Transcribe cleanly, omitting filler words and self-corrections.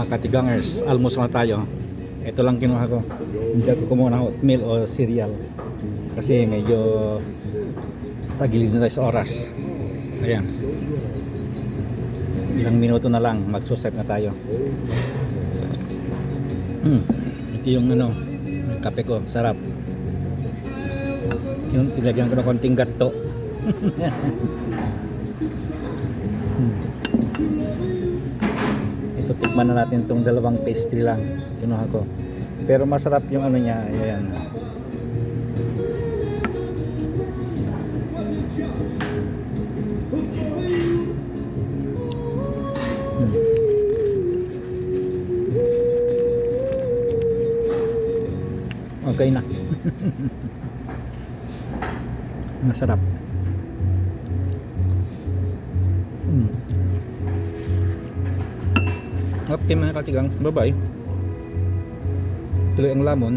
Mga katigangers, almost na tayo. Ito lang kinuha ko. Hindi ako kumuha ng oatmeal o cereal kasi medyo tagilid na tayo sa oras. Ayan, ilang minuto na lang magsusep na tayo. Ito yung kape ko, sarap. Yung ilagyan ko ng konting gato. Ito, tikman na natin itong dalawang pastry lang kinuha ko, pero masarap yung niya. Ayan. Okay na. Masarap. Okay mga katigang, bye bye. Tuloy ang lamon.